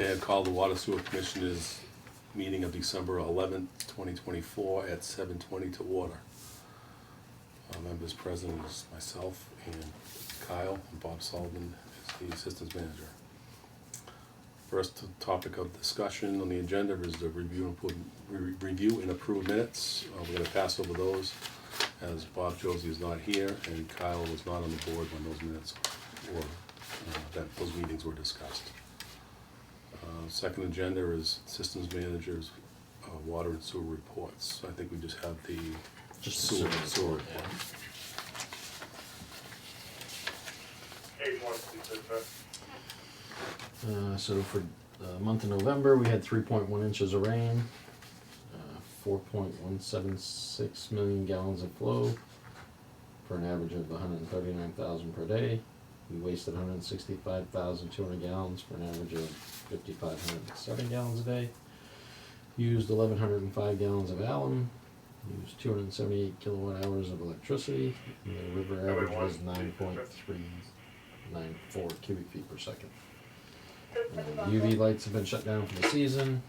Okay, I call the Water Sewer Commissioners meeting of December 11th, 2024 at 7:20 to order. Members present is myself and Kyle, and Bob Sullivan is the Assistant Manager. First topic of discussion on the agenda is the review and approve minutes. We're going to pass over those as Bob Josie is not here and Kyle was not on the board when those minutes were, those meetings were discussed. Second agenda is Systems Manager's water and sewer reports. I think we just have the sewer report. So for the month of November, we had 3.1 inches of rain, 4.176 million gallons of flow, for an average of 139,000 per day. We wasted 165,200 gallons for an average of 5,507 gallons a day. Used 1,105 gallons of alum. Used 278 kilowatt hours of electricity. And the river average was 9.394 cubic feet per second. UV lights have been shut down for the season.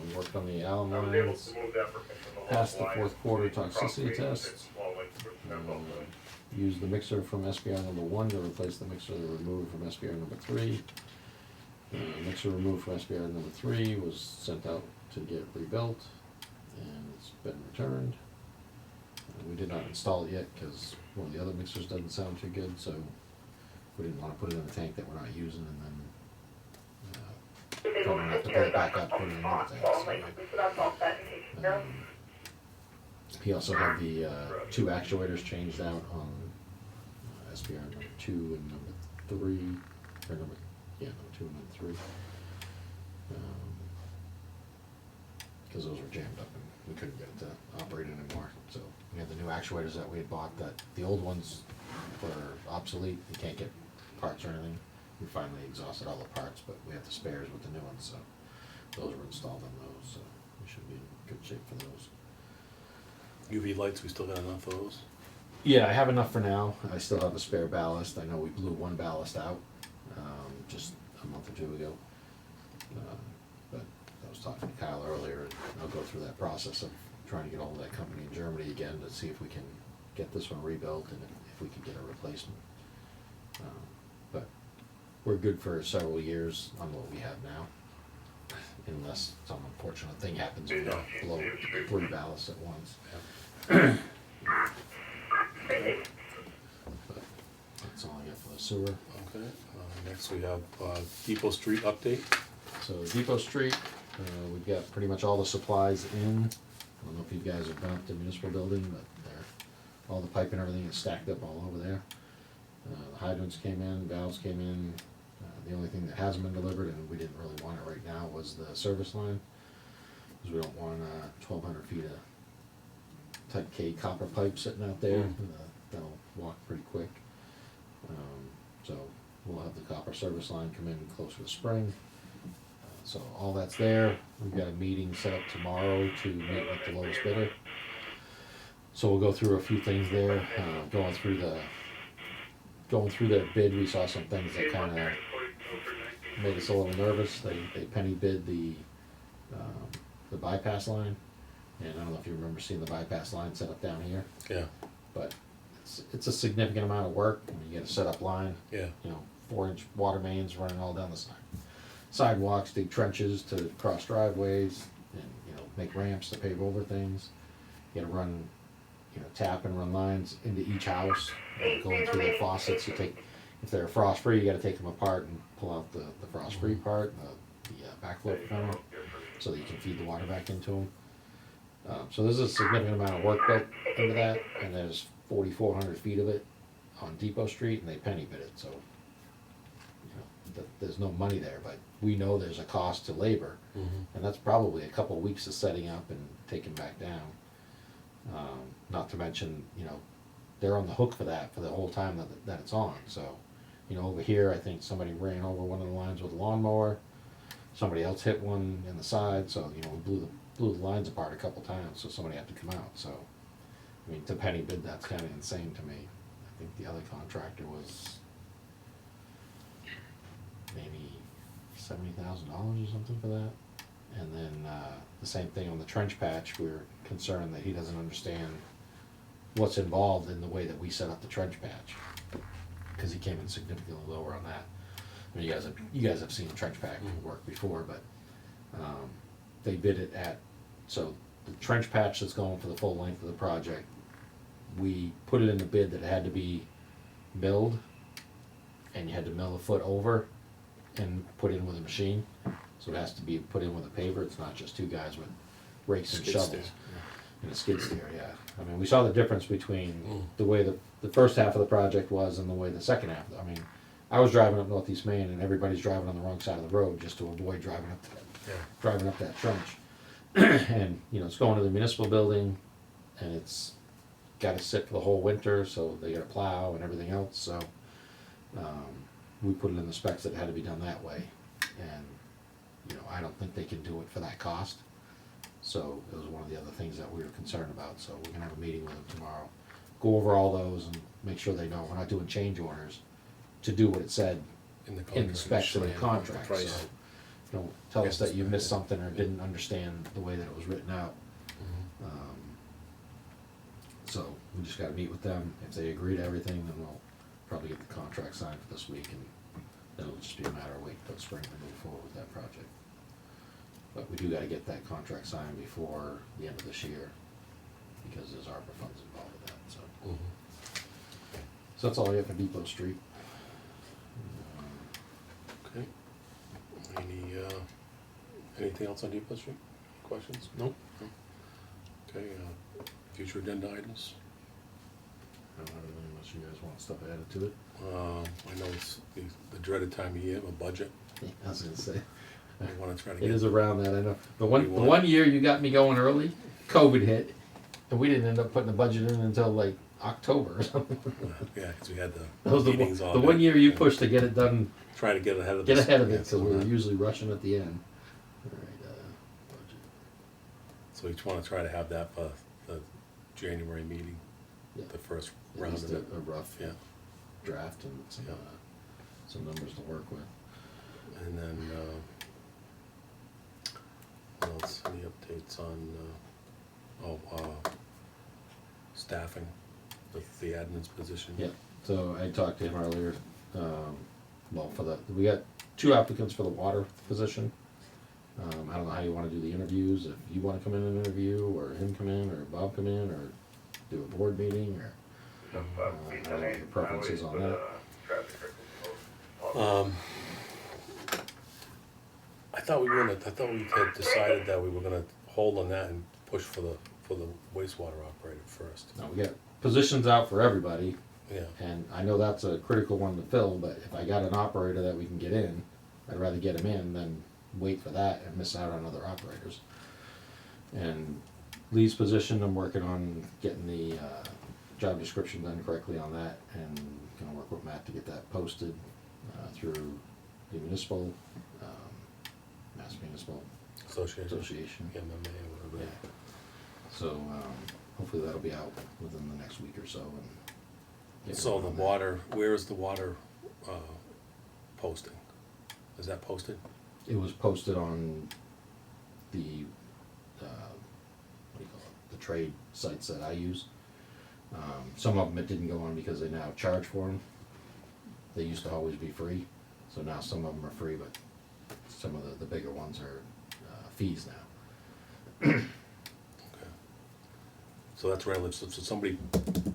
We worked on the alum lines. Passed the fourth quarter toxicity tests. Used the mixer from SBR number 1 to replace the mixer removed from SBR number 3. The mixer removed from SBR number 3 was sent out to get rebuilt, and it's been returned. We did not install it yet because one of the other mixers doesn't sound too good, so we didn't want to put it in a tank that we're not using and then probably have to put it back up, put it in another tank. So, he also had the 2 actuators changed out on SBR number 2 and number 3, or number 2 and number 3, because those were jammed up and we couldn't get it to operate anymore. So we had the new actuators that we had bought, that the old ones were obsolete. You can't get parts or anything. We finally exhausted all the parts, but we have the spares with the new ones, so those were installed on those, so we should be in good shape for those. UV lights, we still got enough of those? Yeah, I have enough for now. I still have a spare ballast. I know we blew one ballast out just a month or 2 ago. But I was talking to Kyle earlier, and I'll go through that process of trying to get hold of that company in Germany again to see if we can get this one rebuilt and if we can get a replacement. But we're good for several years on what we have now, unless some unfortunate thing happens and we don't blow 3 ballasts at once. Yeah. But that's all I got for the sewer. Okay, next we have Depot Street update. So Depot Street, we've got pretty much all the supplies in. I don't know if you guys have been up to the municipal building, but all the pipe and everything is stacked up all over there. The hydrants came in, valves came in. The only thing that hasn't been delivered, and we didn't really want it right now, was the service line, because we don't want 1,200 feet of type K copper pipe sitting out there. That'll walk pretty quick. So we'll have the copper service line come in close to the spring. So all that's there. We've got a meeting set up tomorrow to meet with the lowest bidder. So we'll go through a few things there. Going through their bid, we saw some things that kind of made us a little nervous. They penny bid the bypass line, and I don't know if you remember seeing the bypass line set up down here. Yeah. But it's a significant amount of work. I mean, you got to set up line. Yeah. 4-inch water mains running all down the sidewalks, dig trenches to cross driveways, and make ramps to pave over things. You got to run, tap and run lines into each house, going through their faucets. If they're frost free, you got to take them apart and pull out the frost free part, the backflow preventer, so that you can feed the water back into them. So there's a significant amount of work built into that, and there's 4,400 feet of it on Depot Street, and they penny bid it. So there's no money there, but we know there's a cost to labor, and that's probably a couple of weeks of setting up and taking back down. Not to mention, they're on the hook for that for the whole time that it's on. So, over here, I think somebody ran over one of the lines with a lawnmower. Somebody else hit one in the side, so we blew the lines apart a couple times. So somebody had to come out. So, I mean, to penny bid, that's kind of insane to me. I think the other contractor was maybe $70,000 or something for that. And then the same thing on the trench patch. We're concerned that he doesn't understand what's involved in the way that we set up the trench patch, because he came in significantly lower on that. I mean, you guys have seen trench patch work before, but they bid it at, so the trench patch that's going for the full length of the project, we put it in the bid that it had to be milled, and you had to mill a foot over and put in with a machine. So it has to be put in with a paver. It's not just two guys with rakes and Skid shovels. steer, And a skid steer, yeah. I mean, we saw the difference between the way the first half of the project was and the way the second half. I mean, I was driving up Northeast Main and everybody's driving on the wrong side of the road just to avoid driving up that trench. And, you know, it's going to the municipal building and it's got to sit for the whole winter, so they got to plow and everything else. So we put it in the specs that it had to be done that way. And, you know, I don't think they can do it for that cost. So it was one of the other things that we were concerned about. So we're gonna have a meeting with them tomorrow, go over all those and make sure they know we're not doing change orders to do what it said in the in the contract. specs of the Initially, contract. So price. don't tell us Yes, that you missed yeah. something or didn't understand the way that it was written out. Mhm. So we just gotta meet with them. If they agree to everything, then we'll probably get the contract signed for this week, and then it'll just be a matter of waiting till spring to move forward with that project. But we do gotta get that contract signed before the end of this year, because there's ARPA funds involved with that, so. Mhm. So that's all I have for Depot Street. Okay. Anything else on Depot Street? Questions? Nope. No? Okay, future agenda items? I don't have anything unless you guys want stuff added to it. I know it's the dreaded time of year, a budget. I was gonna say, I wanna try to it get. is around that, I know. The What do one, you the want? one year you got me going early, COVID hit, and we didn't end up putting the budget in until like October or something. Yeah, cause we had That was the the meetings all the day. one year you Yeah. pushed to get it done, Try to get ahead of get this. ahead of it, Yeah, because so we we're were not- usually rushing at the end. Alright, budget. So we wanna try to have that for the January meeting, Yeah. the first At round least of it. a rough Yeah, draft and Yeah. some numbers to work with. and then, what else, any updates on, staffing, the admin's position? Yeah, so I talked to him earlier, well, we got 2 applicants for the water position. I don't know how you wanna do the interviews, if you wanna come in and interview, or him come in, or Bob come in, or do a board meeting, or, I don't know what your preference is on that. I thought we had decided that we were gonna hold on that and push for the wastewater operator first. Now, we got positions out for everybody, Yeah, and I know that's a critical one to fill, but if I got an operator that we can get in, I'd rather get him in than wait for that and miss out on other operators. And Lee's position, I'm working on getting the job description done correctly on that, and gonna work with Matt to get that posted through the municipal, Mass Municipal Association. MMA, whatever. Yeah. So hopefully that'll be out within the next week or so. And get So going the on that. water, where is the water, posting? Is that posted? It was posted on the, what do you call it, the trade sites that I use. Some of them it didn't go on because they now charge for them. They used to always be free, so now some of them are free, but some of the bigger ones are fees now. Okay. So that's where I live, so somebody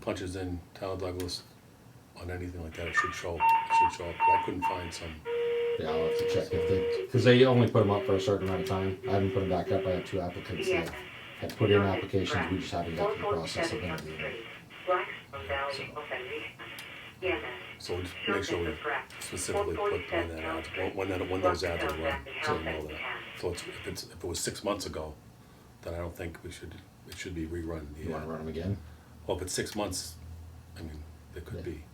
punches in Town of Douglas on anything like that, it should show up, I couldn't find some. Yeah, I'll have to check if they, because they only put them up for a certain amount of time. I haven't put them back up. I have 2 applicants that have put in applications. We just haven't got to the process of interviewing them. So we just make sure we specifically put when that ads, when those ads are run, so we know that. So if it was 6 months ago, then I don't think it should be rerun. You want to run them again? Well, if it's 6 months, I mean, it could Yeah. be.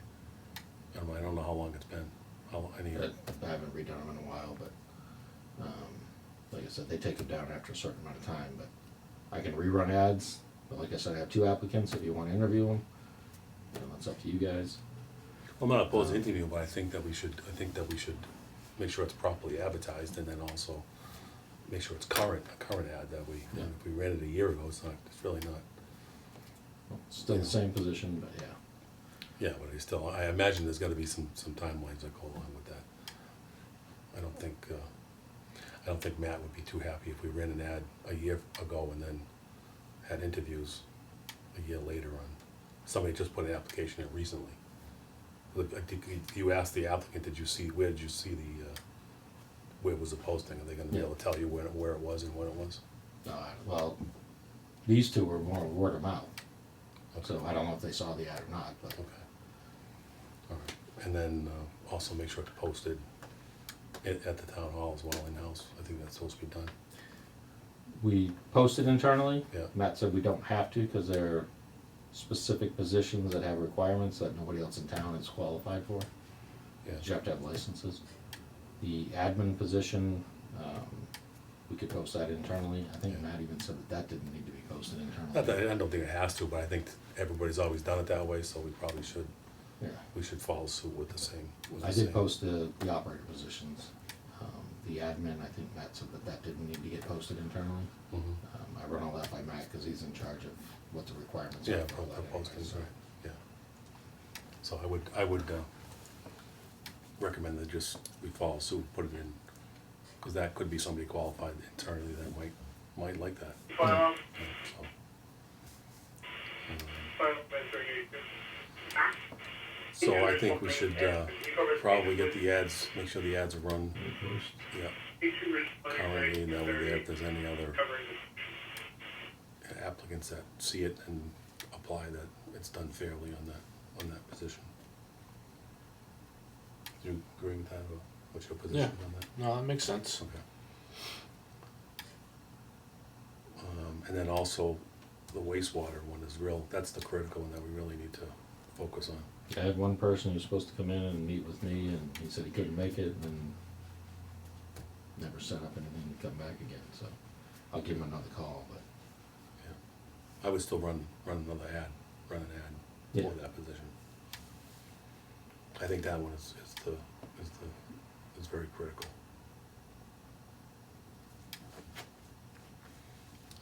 I don't know how long it's been, I haven't redone them in a while, but like I said, they take them down after a certain amount of time. But I can rerun ads. But like I said, I have 2 applicants. If you want to interview them, that's up to you guys. I'm not opposed to interview, but I think that we should make sure it's properly advertised, and then also make sure it's current, a current ad that we, Yeah. if we ran it a year ago, it's really not. Still the same position, but yeah. Yeah, but I imagine there's gotta be some timelines that go along with that. I don't think Matt would be too happy if we ran an ad a year ago and then had interviews a year later on, somebody just put an application in recently. Look, I think you asked the applicant, where did you see where was the posting? Are they gonna be able to tell you where it was and when it was? Well, these two were more word of mouth, so I don't know if they saw the ad or not, but. Okay. All right, and then also make sure it's posted at the town hall as well, in-house. I think that's supposed to be done. We posted internally. Yeah. Matt said we don't have to because there are specific positions that have requirements that nobody else in town is qualified for. Yeah. You have to have licenses. The admin position, we could post that internally. I think Yeah. Matt even said that didn't need to be posted internally. Not that, I don't think it has to, but I think everybody's always done it that way, so we probably should, Yeah. we should follow suit with the same. I did post the operator positions. The admin, I think Matt said that didn't need to get posted internally. Mhm. I run all that by Matt because he's in charge of what the requirements Yeah, are. for all that anyway, postings, so. right, yeah. So I would recommend that just we follow suit, put it in, because that could be somebody qualified internally that might like that. File, So, file, So I think we should probably get the ads, make sure the ads are run, yeah, currently, and that way there, if there's any other applicants that see it and apply, that it's done fairly on that position. Do you agree with that, or what's your position on that? No, that makes sense. Okay. And then also, the wastewater one is that's the critical one that we really need to focus on. I had one person who was supposed to come in and meet with me, and he said he couldn't make it, and never set up anything to come back again, so I'll give him another call, but. I would still run an ad Yeah. for that position. I think that one is very critical.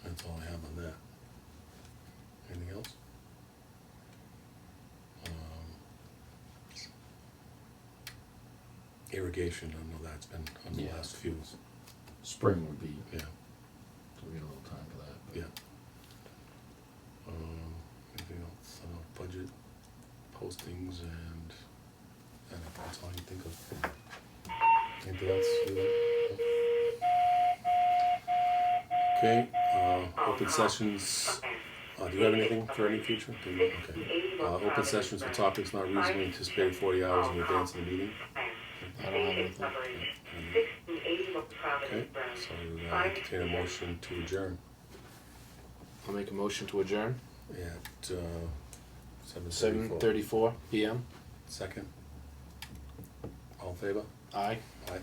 That's all I have on that. Anything else? Irrigation, I know that's been on the Yeah. last few, Spring would be, yeah, so we get a little time for that. but- yeah. Anything else, budget postings and that's all you think of. Anything else? Okay, open sessions, do you have anything for any future? Okay. Open sessions for topics not reasonably anticipated 40 hours in advance of the meeting. I don't have anything. Okay, so I entertain a motion to adjourn I'll make a motion to adjourn. at 7:34. 7:34 p.m. Second. All in favor? Aye. Aye.